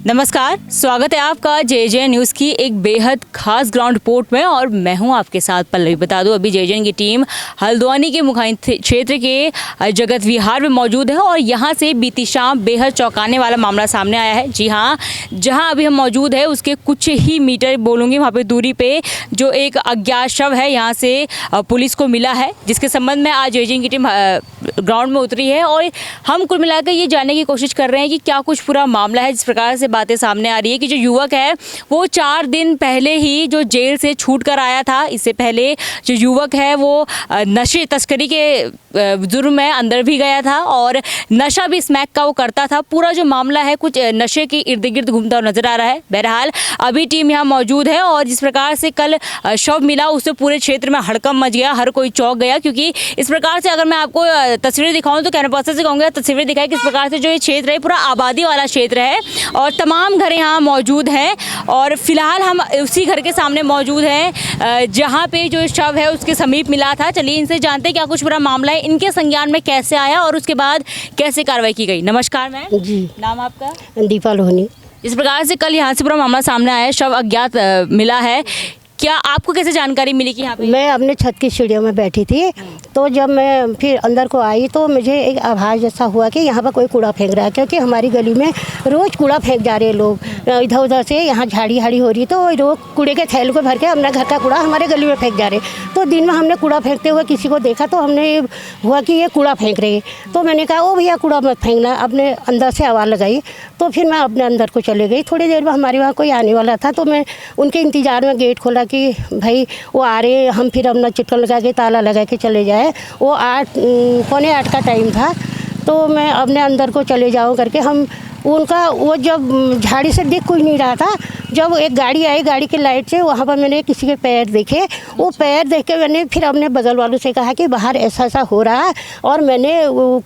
नमस्कार, स्वागत है आपका जे न्यूज़ की एक बेहद खास ग्राउंड रिपोर्ट में और मैं हूं आपके साथ पल्लवी। बता दूं अभी जे की टीम हल्द्वानी के मुखाइन क्षेत्र के जगत विहार में मौजूद है और यहां से बीती शाम बेहद चौंकाने वाला मामला सामने आया है। जी हां, जहां अभी हम मौजूद है उसके कुछ ही मीटर बोलूँगी वहाँ पर दूरी पर जो एक अज्ञात शव है यहाँ से पुलिस को मिला है, जिसके संबंध में आज जे की टीम ग्राउंड में उतरी है और हम कुल मिलाकर ये जानने की कोशिश कर रहे हैं कि क्या कुछ पूरा मामला है। जिस प्रकार से बातें सामने आ रही है कि जो युवक है वो 4 दिन पहले ही जो जेल से छूट कर आया था। इससे पहले जो युवक है वो नशे तस्करी के जुर्म में अंदर भी गया था और नशा भी स्मैक का वो करता था। पूरा जो मामला है कुछ नशे के इर्द गिर्द घूमता हुआ नजर आ रहा है। बहरहाल अभी टीम यहाँ मौजूद है और जिस प्रकार से कल शव मिला उससे पूरे क्षेत्र में हड़कंप मच गया, हर कोई चौंक गया। क्योंकि इस प्रकार से अगर मैं आपको तस्वीरें दिखाऊं तो कैमरा पर्सन से कहूँगा तस्वीरें दिखाई किस प्रकार से जो ये क्षेत्र है पूरा आबादी वाला क्षेत्र है और तमाम घर यहाँ मौजूद हैं। और फिलहाल हम उसी घर के सामने मौजूद हैं जहाँ पे जो शव है उसके समीप मिला था। चलिए इनसे जानते हैं क्या कुछ पूरा मामला है, इनके संज्ञान में कैसे आया और उसके बाद कैसे कार्रवाई की गई। नमस्कार मैम। जी, नाम आपका? दीपा लोहनी। इस प्रकार से कल यहाँ से पूरा मामला सामने आया है, शव अज्ञात मिला है, क्या आपको कैसे जानकारी मिली कि यहाँ पे? मैं अपने छत की सीढ़ियों में बैठी थी तो जब मैं फिर अंदर को आई तो मुझे एक आभास जैसा हुआ कि यहाँ पर कोई कूड़ा फेंक रहा है, क्योंकि हमारी गली में रोज़ कूड़ा फेंक जा रहे हैं लोग इधर उधर से। यहाँ झाड़ी हाड़ी हो रही तो रोज कूड़े के थैले को भर के अपना घर का कूड़ा हमारे गली में फेंक जा रहे। तो दिन में हमने कूड़ा फेंकते हुए किसी को देखा तो हमने हुआ कि ये कूड़ा फेंक रहे। तो मैंने कहा ओ भैया कूड़ा मत फेंकना, अपने अंदर से आवाज़ लगाई। तो फिर मैं अपने अंदर को चले गई। थोड़ी देर में हमारे वहाँ कोई आने वाला था तो मैं उनके इंतज़ार में गेट खोला कि भाई वो आ रहे, हम फिर अपना चिटकन लगा के ताला लगा के चले जाए। वो 8:45 का टाइम था तो मैं अपने अंदर को चले जाऊँ करके हम उनका वो जब झाड़ी से दिख कोई नहीं रहा था, जब एक गाड़ी आई, गाड़ी की लाइट से वहाँ पर मैंने किसी के पैर देखे। वो पैर देख के मैंने फिर अपने बगल वालों से कहा कि बाहर ऐसा ऐसा हो रहा है और मैंने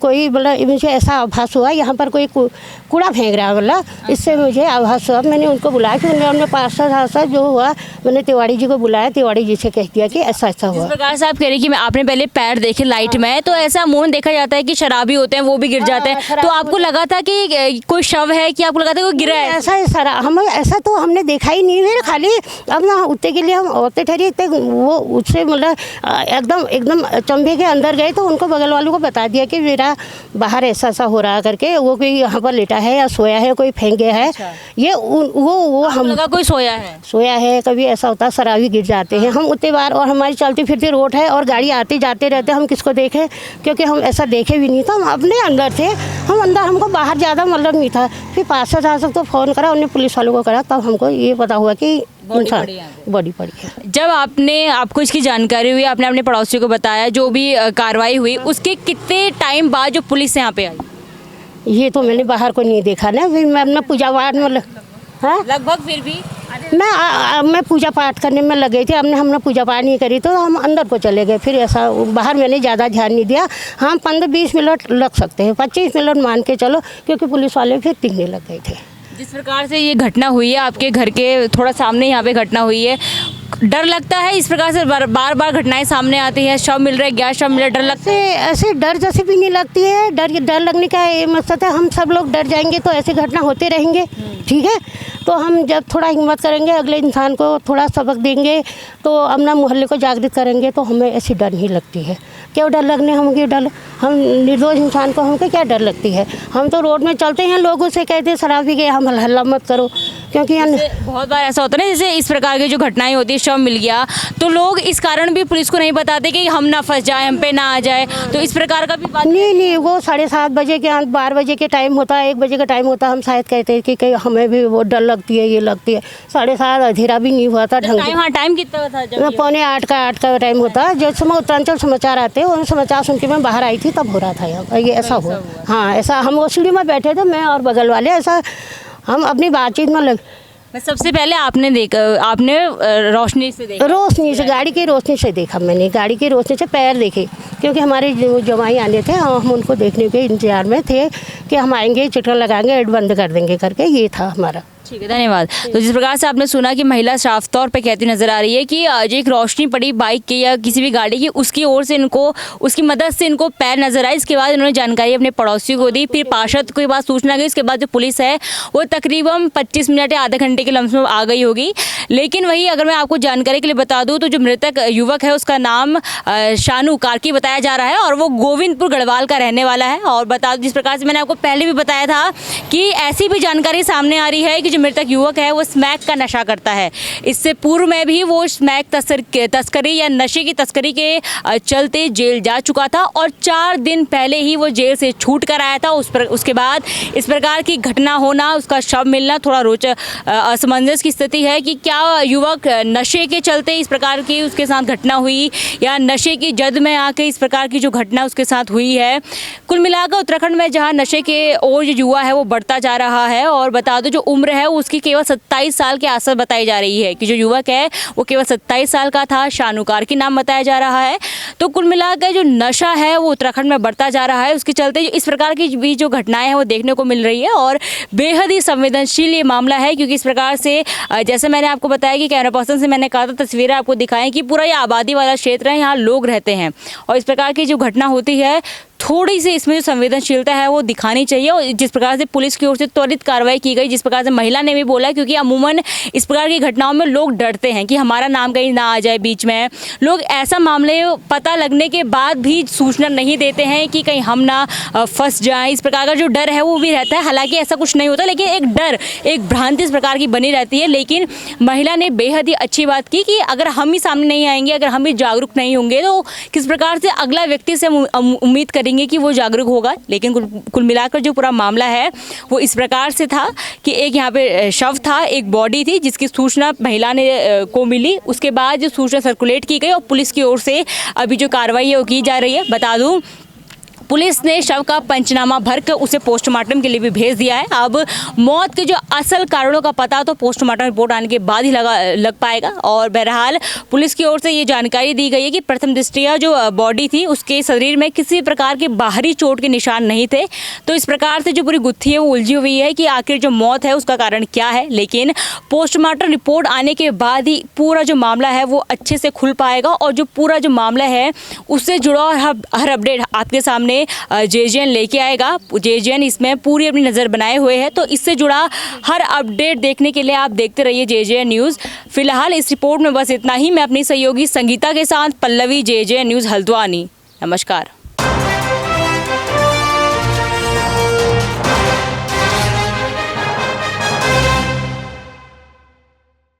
कोई मतलब मुझे ऐसा आभास हुआ यहाँ पर कोई कूड़ा फेंक रहा है, मतलब इससे मुझे आभास हुआ। मैंने उनको बुलाया कि उन्होंने पास जो हुआ मैंने तिवारी जी को बुलाया, तिवारी जी से कह दिया कि ऐसा ऐसा हुआ। इस प्रकार से आप कह रही कि आपने पहले पैर देखे लाइट में, तो ऐसा अमूमन देखा जाता है कि शराबी होते हैं वो भी गिर जाते हैं, तो आपको लगा था कि कोई शव है कि आपको लगा था कोई गिरा है? ऐसा है सारा हम ऐसा तो हमने देखा ही नहीं है। खाली अब ना उतने के लिए हम औरतें ठहरी थे, वो उससे मतलब एकदम चंबे के अंदर गए तो उनको बगल वालों को बता दिया कि मेरा बाहर ऐसा ऐसा हो रहा करके, वो कोई यहाँ पर लेटा है या सोया है, कोई फेंक गया है। अच्छा। ये वो हम लगा कोई सोया है। कभी ऐसा होता है शराबी गिर जाते हैं। हम उतने बार और हमारी चलती फिरती रोड है और गाड़ी आते जाते रहते, हम किसको देखें, क्योंकि हम ऐसा देखे भी नहीं था। हम अपने अंदर थे, हम अंदर, हमको बाहर ज़्यादा मतलब नहीं था। फिर 500 को फ़ोन करा, उन्हें पुलिस वालों को करा, तब हमको ये पता हुआ कि बॉडी पड़ी है। जब आपको इसकी जानकारी हुई, आपने अपने पड़ोसियों को बताया, जो भी कार्रवाई हुई उसके कितने टाइम बाद जो पुलिस यहाँ पे आई? ये तो मैंने बाहर को नहीं देखा ना, फिर मैं अपना पूजा पाठ में लगभग फिर भी मैं पूजा पाठ करने में लगे थे। हमने पूजा पाठ नहीं करी तो हम अंदर को चले गए। फिर ऐसा बाहर मैंने ज़्यादा ध्यान नहीं दिया। हाँ 15-20 मिनट लग सकते हैं, 25 मिनट मान के चलो, क्योंकि पुलिस वाले फिर टिकने लग गए थे। जिस प्रकार से ये घटना हुई है आपके घर के थोड़ा सामने यहाँ पे घटना हुई है, डर लगता है इस प्रकार से बार बार घटनाएं सामने आती हैं, शव मिल रहे, गैस शव मिल रहा, डर लगता है? ऐसे डर जैसे भी नहीं लगती है। डर लगने का ये मकसद है, हम सब लोग डर जाएंगे तो ऐसी घटना होते रहेंगे, ठीक है। तो हम जब थोड़ा हिम्मत करेंगे, अगले इंसान को थोड़ा सबक देंगे, तो अपना मोहल्ले को जागृत करेंगे, तो हमें ऐसी डर नहीं लगती है। क्यों डर लगने, हम क्यों डर, हम निर्दोष इंसान को हमको क्या डर लगती है। हम तो रोड में चलते हैं, लोगों से कहते हैं शराबी के हम हल्ला मत करो, क्योंकि बहुत बार ऐसा होता है ना, जैसे इस प्रकार की जो घटनाएं होती है, शव मिल गया तो लोग इस कारण भी पुलिस को नहीं बताते कि हम ना फंस जाए, हम पे ना आ जाए, तो इस प्रकार का भी बात नहीं, वो 7:30 बजे के 12 बजे के टाइम होता है, 1 बजे का टाइम होता है। हम शायद कहते हैं कि हमें भी वो डर लगती है, ये लगती है। 7:30 अंधेरा भी नहीं हुआ था ढंग से। हाँ, टाइम कितना था? 7:45 का टाइम होता है। जो समय उत्तरांचल समाचार आते हैं, उन समाचार सुन के मैं बाहर आई थी, तब हो रहा था यहाँ ये ऐसा हुआ। हाँ, ऐसा हम वो सीढ़ी में बैठे थे, मैं और बगल वाले, ऐसा हम अपनी बातचीत में सबसे पहले आपने रोशनी से गाड़ी की रोशनी से देखा। मैंने गाड़ी की रोशनी से पैर देखे, क्योंकि हमारे जो जवाई आने थे, हम उनको देखने के इंतजार में थे कि हम आएंगे, चिट्ठा लगाएंगे, एड बंद कर देंगे करके, ये था हमारा। ठीक है, धन्यवाद। तो जिस प्रकार से आपने सुना कि महिला साफ तौर पे कहती नजर आ रही है कि जो एक रोशनी पड़ी बाइक की या किसी भी गाड़ी की, उसकी ओर से इनको, उसकी मदद से इनको पैर नजर आए। इसके बाद इन्होंने जानकारी अपने पड़ोसियों को दी, फिर पार्षद को बात सूचना गई। इसके बाद जो पुलिस है वो तकरीबन 25 मिनट या आधे घंटे के लम्हे में आ गई होगी। लेकिन वही अगर मैं आपको जानकारी के लिए बता दूं तो जो मृतक युवक है उसका नाम शानू कार्की बताया जा रहा है और वो गोविंदपुर गढ़वाल का रहने वाला है। और बता दूं, जिस प्रकार से मैंने आपको पहले भी बताया था कि ऐसी भी जानकारी सामने आ रही है कि जो मृतक युवक है वो स्मैक का नशा करता है। इससे पूर्व में भी वो स्मैक तस्करी या नशे की तस्करी के चलते जेल जा चुका था और 4 दिन पहले ही वो जेल से छूट कर आया था। उसके बाद इस प्रकार की घटना होना, उसका शव मिलना थोड़ा रोचक असमंजस की स्थिति है कि क्या युवक नशे के चलते इस प्रकार की उसके साथ घटना हुई या नशे की जद में आके इस प्रकार की जो घटना उसके साथ हुई है। कुल मिलाकर उत्तराखंड में जहां नशे के ओर जो युवा है वो बढ़ता जा रहा है और बता दो जो उम्र है उसकी केवल 27 साल के आसपास बताई जा रही है कि जो युवक है वो केवल 27 साल का था। शानू कार्की नाम बताया जा रहा है। तो कुल मिलाकर जो नशा है वो उत्तराखंड में बढ़ता जा रहा है, उसके चलते इस प्रकार की भी जो घटनाएं हैं वो देखने को मिल रही है और बेहद ही संवेदनशील ये मामला है क्योंकि इस प्रकार से जैसे मैंने आपको बताया कि कैमरा पर्सन से मैंने कहा था तस्वीरें आपको दिखाएं कि पूरा ये आबादी वाला क्षेत्र है, यहाँ लोग रहते हैं और इस प्रकार की जो घटना होती है थोड़ी सी इसमें जो संवेदनशीलता है वो दिखानी चाहिए। और जिस प्रकार से पुलिस की ओर से त्वरित कार्रवाई की गई, जिस प्रकार से महिला ने भी बोला, क्योंकि अमूमन इस प्रकार की घटनाओं में लोग डरते हैं कि हमारा नाम कहीं ना आ जाए बीच में। लोग ऐसा मामले पता लगने के बाद भी सूचना नहीं देते हैं कि कहीं हम ना फंस जाएं। इस प्रकार का जो डर है वो भी रहता है, हालांकि ऐसा कुछ नहीं होता, लेकिन एक डर, एक भ्रांति इस प्रकार की बनी रहती है। लेकिन महिला ने बेहद ही अच्छी बात की कि अगर हम ही सामने नहीं आएंगे, अगर हम ही जागरूक नहीं होंगे तो किस प्रकार से अगला व्यक्ति से उम्मीद करेंगे कि वो जागरूक होगा। लेकिन कुल मिलाकर जो पूरा मामला है वो इस प्रकार से था कि एक यहाँ पे शव था, एक बॉडी थी जिसकी सूचना महिला ने को मिली। उसके बाद जो सूचना सर्कुलेट की गई और पुलिस की ओर से अभी जो कार्रवाई है वो की जा रही है। बता दूं पुलिस ने शव का पंचनामा भरकर उसे पोस्टमार्टम के लिए भी भेज दिया है। अब मौत के जो असल कारणों का पता तो पोस्टमार्टम रिपोर्ट आने के बाद ही लग पाएगा। और बहरहाल पुलिस की ओर से ये जानकारी दी गई है कि प्रथम दृष्टया जो बॉडी थी उसके शरीर में किसी प्रकार के बाहरी चोट के निशान नहीं थे। तो इस प्रकार से जो पूरी गुत्थी है वो उलझी हुई है कि आखिर जो मौत है उसका कारण क्या है। लेकिन पोस्टमार्टम रिपोर्ट आने के बाद ही पूरा जो मामला है वो अच्छे से खुल पाएगा और जो पूरा जो मामला है उससे जुड़ा हर अपडेट आपके सामने जेजेएन लेके आएगा। जेजेएन इसमें पूरी अपनी नज़र बनाए हुए है, तो इससे जुड़ा हर अपडेट देखने के लिए आप देखते रहिए जेजेएन न्यूज़। फिलहाल इस रिपोर्ट में बस इतना ही। मैं अपनी सहयोगी संगीता के साथ पल्लवी, जेजेएन न्यूज़ हल्द्वानी। नमस्कार।